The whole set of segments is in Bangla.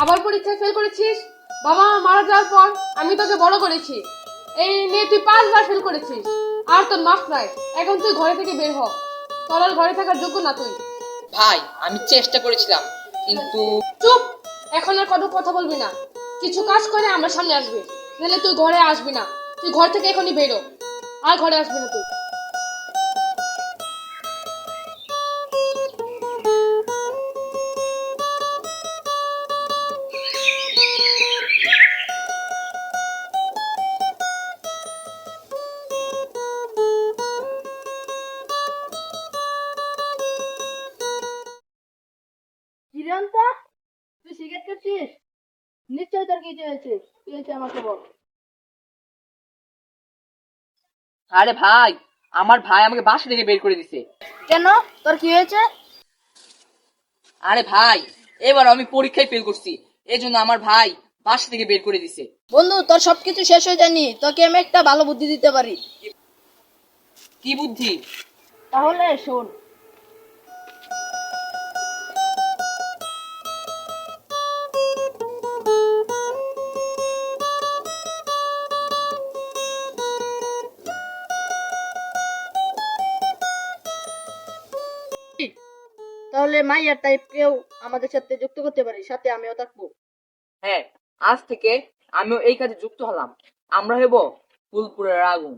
আবার পরীক্ষায় ফেল করেছিস? বাবা মা মারা যাওয়ার পর আমি তোকে বড় করেছি, এই নিয়ে তুই 5 বার ফেল করেছিস, আর তোর মার্কস নাই। এখন তুই ঘরে থেকে বের হ, তোর আর ঘরে থাকার যোগ্য না তুই। ভাই আমি চেষ্টা করেছিলাম কিন্তু। চুপ, এখন আর কত কথা বলবি না। কিছু কাজ করে আমার সামনে আসবি, নাহলে তুই ঘরে আসবি না। তুই ঘর থেকে এখনই বেরো, আর ঘরে আসবি না তুই। কিরণটা, তুই সিগারেট খাচ্ছিস? নিশ্চয়ই তোর কিছু হয়েছে। কি হয়েছে আমাকে বল। আরে ভাই, আমার ভাই আমাকে বাসা থেকে বের করে দিছে। কেন, তোর কি হয়েছে? আরে ভাই, এবার আমি পরীক্ষায় ফেল করছি, এজন্য আমার ভাই বাসা থেকে বের করে দিছে। বন্ধু, তোর সবকিছু শেষ হয়ে যায়নি, তোকে আমি একটা ভালো বুদ্ধি দিতে পারি। কি বুদ্ধি? তাহলে শোন। তাহলে মাইয়ার টাইপকেও আমাদের সাথে যুক্ত করতে পারি, সাথে আমিও থাকবো। হ্যাঁ, আজ থেকে আমিও এই কাজে যুক্ত হলাম। আমরা হব ফুলপুরের আগুন।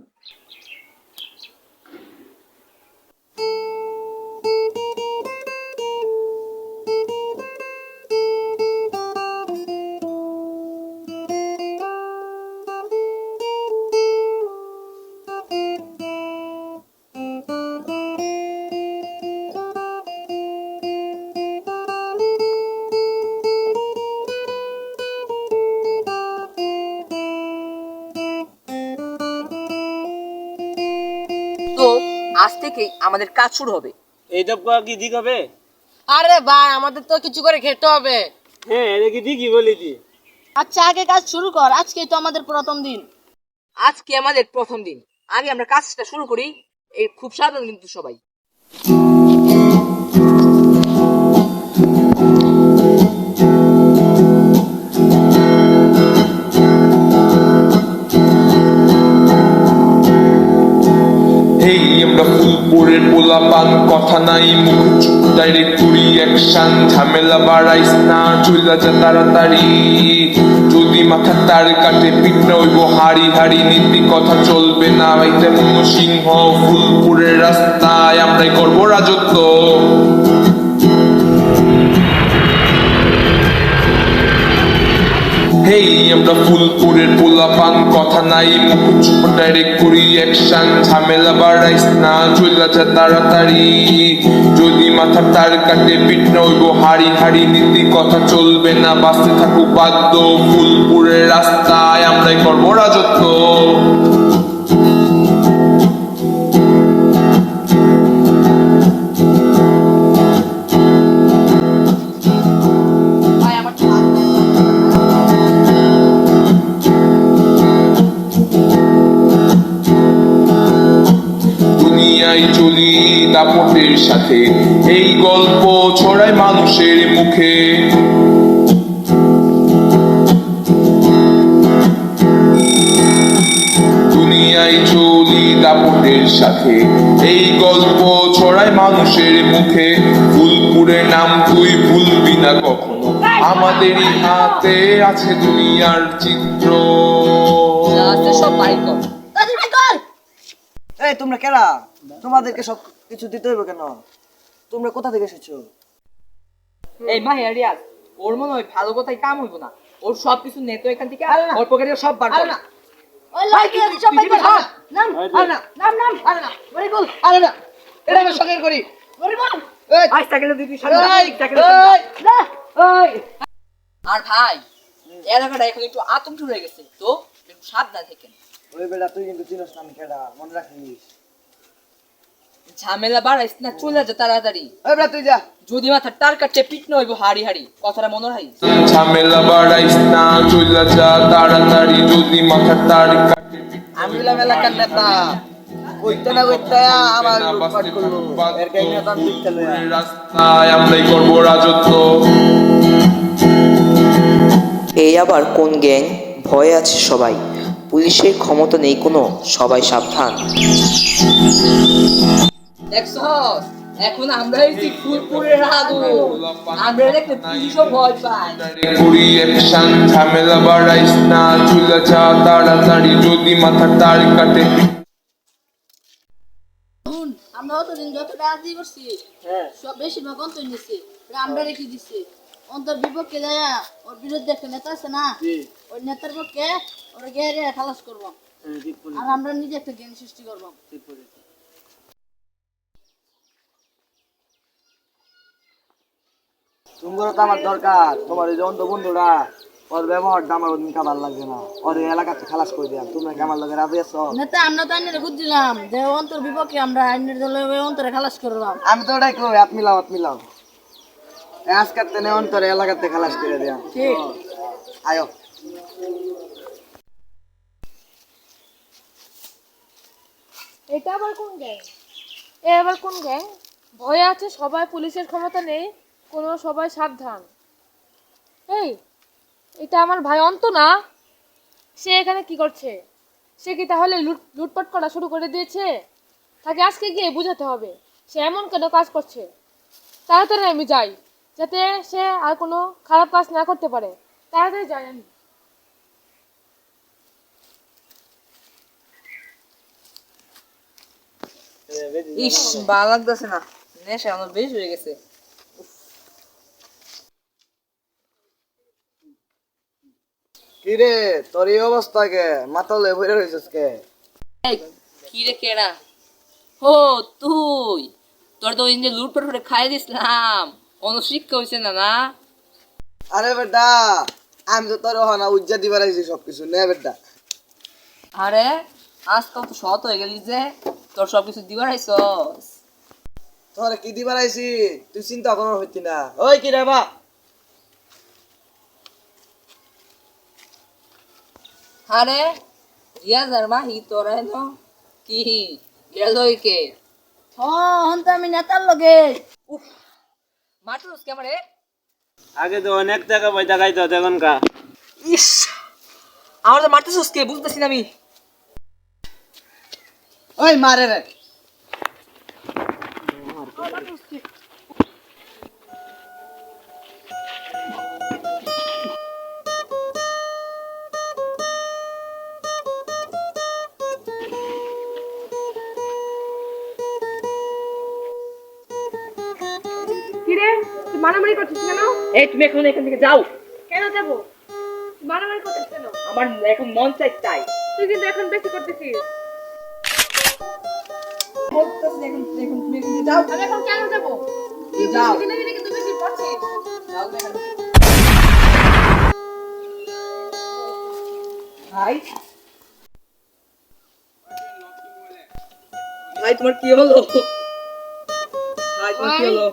তো আজ থেকেই আমাদের কাজ শুরু হবে। এইটা করা কি ঠিক হবে? আরে ভাই, আমাদের তো কিছু করে খেতে হবে। হ্যাঁ, এটা কি ঠিকই বলেছি। আচ্ছা, আগে কাজ শুরু কর, আজকেই তো আমাদের প্রথম দিন। আজকে আমাদের প্রথম দিন, আগে আমরা কাজটা শুরু করি। এই খুব সাবধান কিন্তু সবাই। হেই আমরা ফুলপুরের পোলাপান, কথা নাই মুখ চুপ, ডাইরেক্ট করি অ্যাকশন, ঝামেলা বাড়াইস না, চইলা যা তাড়াতাড়ি। যদি মাথা তার কাটে পিঠ না হইব হাড়ি হাড়ি, নীতি কথা চলবে না, বাইতে সিংহ ফুলপুরের রাস্তায় আমরাই করবো রাজত্ব। হেই আমরা ফুলপুরের পোলাপান, কথা নাই মুখ চুপ, ডাইরেক্ট করি অ্যাকশন, ঝামেলা বাড়াইস না, চইলা যা তাড়াতাড়ি। যদি মাথা তার কাটে পিঠ না হইব হাড়ি হাড়ি, নীতি কথা চলবে না, বাঁচতে থাকুক বাধ্য, ফুলপুরের রাস্তায় আমরাই করবো রাজত্ব। ভাই আমার তো দুনিয়ায় চলি দাপটের সাথে, এই গল্প ছড়ায় মানুষের মুখে। দুনিয়ায় চলি দাপটের সাথে, এই গল্প ছড়ায় মানুষের মুখে। ফুলপুরের নাম তুই ভুলবি না কখনো, আমাদেরই হাতে আছে দুনিয়ার চিত্র। যা আছে সব বাইর কর। এই তোমরা কেরা? তোমাদেরকে সব কিছু দিতে হবে কেন? তোমরা কোথা থেকে এসেছো? এই মাহিয়া রিয়াজ, ওর মনে হয় ভালো কথাই কাম হইব না, ওর সব কিছু নে তো এখান থেকে, ওর পকেটে সব বার কর। ওই লাইকে সব বাইর কর। নাম নাম নাম আরে না, ভেরি গুড। আরে না, এটা আমি সঙ্গে করি। Very good. আজ টাকা দিবি সামনে টাকা। না ওই আর ভাই, এলাকাটা এখন একটু আতঙ্ক হয়ে গেছে, তো একটু সাবধান থাকেন। ওই বেলা তুই কিন্তু চিনস না আমি কেডা, মনে রাখিস। ঝামেলা বাড়াইস না, চলে যা তাড়াতাড়ি। ওই বেলা তুই যা। যদি মাথা টার কাটে পিট না হইব হাড়ি হাড়ি, কথাটা মনে হয়। ঝামেলা বাড়াইস না, চইলা যা তাড়াতাড়ি, যদি মাথা তার কাটে আমি হলাম এলাকার নেতা। কইতে না কইতে আমার লুটপাট করলো, এর কাহিনী তো আমি দেখতে লইয়া। রাস্তায় আমরাই করবো রাজত্ব। এই আবার কোন গ্যাং? ভয়ে আছে সবাই, পুলিশের ক্ষমতা নেই কোনো, সবাই সাবধান। দেখছস এখন আমরা হইছি ফুলপুরের আগুন, আমরা দেখলে পুলিশও ভয় পায়। করি অ্যাকশন, ঝামেলা বাড়াইস না, চুলা যা তাড়াতাড়ি যদি মাথা তার কাটে। আমরা অতদিন যত রাজি করছি সব বেশিরভাগ অন্তর নিচ্ছি, আমরা রেখে দিচ্ছি। অন্তর বিপক্ষে যায় ওর বিরুদ্ধে একটা নেতা আছে না, ওই নেতার পক্ষে ওরা গেরে খালাস করবো, আর আমরা নিজে একটা জ্ঞান সৃষ্টি করবো। তোমার তো আমার দরকার, তোমার ওই যে অন্ধ বন্ধুরা ওর ব্যবহারটা আমার ওদিনকে ভালো লাগছে না, ওর এই এলাকাতে খালাস করে দিলাম। তুমি কি আমার লগে রাজি আছো? নেতা আমরা তো আইনের বুঝ দিলাম যে অন্তর বিপক্ষে আমরা আইনের দলে অন্তরে খালাস করলাম। আমি তো ওটাই কই, হাত মিলাও হাত মিলাও, আজকের তেনে অন্তরে এলাকাতে খালাস করে দিলাম। ঠিক আয়ো। এটা আবার কোন গ্যাং? এ আবার কোন গ্যাং? ভয়ে আছে সবাই, পুলিশের ক্ষমতা নেই কোনো, সবাই সাবধান। এই, এটা আমার ভাই অন্ত না? সে এখানে কি করছে? সে কি তাহলে লুটপাট করা শুরু করে দিয়েছে? তাকে আজকে গিয়ে বুঝাতে হবে সে এমন কেন কাজ করছে। তাড়াতাড়ি আমি যাই, যাতে সে আর কোনো খারাপ কাজ না করতে পারে। তাড়াতাড়ি যাই আমি। ইস ভালো লাগতেছে না, নেশা আমার বেশি হয়ে গেছে। কি রে তোর এই অবস্থা কে? মাতালে ভরে রইছিস কে? এই কি রে কেডা? ও তুই, তোর তো ওই যে লুটপাট করে খাই দিছিলাম, কোনো শিক্ষা হয়েছে না না? আরে বেটা আমি তো তোর হনা উজ্জা দিবার আইছি সবকিছু নে বেটা। আরে আজকাল তো সৎ হয়ে গেলি যে, তোর সবকিছু দিবার আইসস। তোর কি দিবার আইছি তুই চিন্তা করার হইতি না। ওই কি রে বা? আরে রিয়াজ আর মাহি তোরা এলো কি গেল কে? হন তো আমি নেতার লগে। মারতুস কেমনে? আগে তো অনেক টাকা পয়সা খাইতো, এখন কা? ইস আমার তো মারতেছিস কে বুঝতেছি না আমি। ওই মারে রে। কিরে, তুই মারামারি করছিস কেন? এই তুমি এখন এখান থেকে যাও। কেন যাবো? তুই মারামারি করছিস কেন? আমার এখন মন চাই। তুই কিন্তু এখন বেশি করতেছিস। বলতেছি এখন এখন তুমি এখান থেকে যাও। আমি এখন কেন যাবো? তুই যাও। বেশি দিনে দিনে কিন্তু বেশি করছিস। যাও তুমি এখান থেকে। ভাই ভাই তোমার কি হলো? ভাই তোমার কি হলো?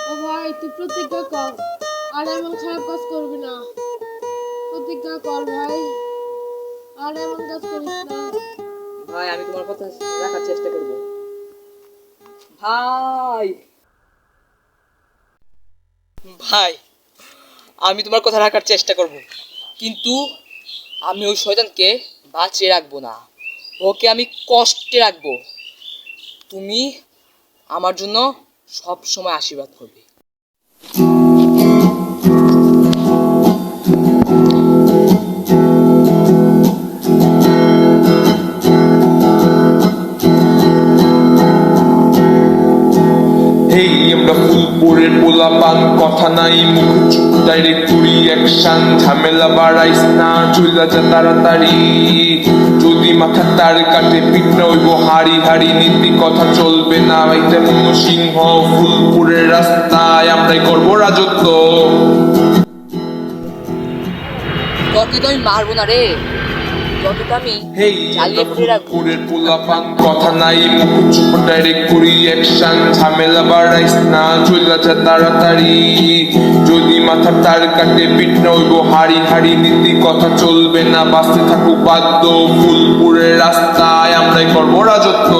ও ভাই, তুই প্রতিজ্ঞা কর আর এমন খারাপ কাজ করবি না। প্রতিজ্ঞা কর ভাই, আর এমন কাজ করিস না। ভাই আমি তোমার কথা রাখার চেষ্টা করব। ভাই ভাই আমি তোমার কথা রাখার চেষ্টা করব, কিন্তু আমি ওই শয়তানকে বাঁচিয়ে রাখবো না, ওকে আমি কষ্টে রাখবো। তুমি আমার জন্য সব সময় আশীর্বাদ করবে। হেই আমরা ফুলপুরের পোলাপান, কথা নাই মুখে চুপ, ডাইরেক্ট করি অ্যাকশন, ঝামেলা বাড়াইস না, চুলা যা তাড়াতাড়ি যদি মাথা তার কাটে, পিঠটা হইব হাড়ি হাড়ি, নীতি কথা চলবে না, এটা মনসিংহ ফুলপুরের রাস্তায় আমরাই করবো রাজত্ব। তোকে তো আমি মারবো না রে, তোকে তো আমি হেই চালিয়ে পুড়ে রাখবো। ফুলপুরের পোলাপান, কথা নাই মুখে চুপ, ডাইরেক্ট করি অ্যাকশন, ঝামেলা বাড়াইস না, চুলা যা তাড়াতাড়ি যদি মাথা তার কাটে, পিঠটা হইব হাড়ি হাড়ি, নীতি কথা চলবে না, বাঁচতে থাকুক বাধ্য, ফুলপুরের রাস্তায় আমরাই করবো রাজত্ব।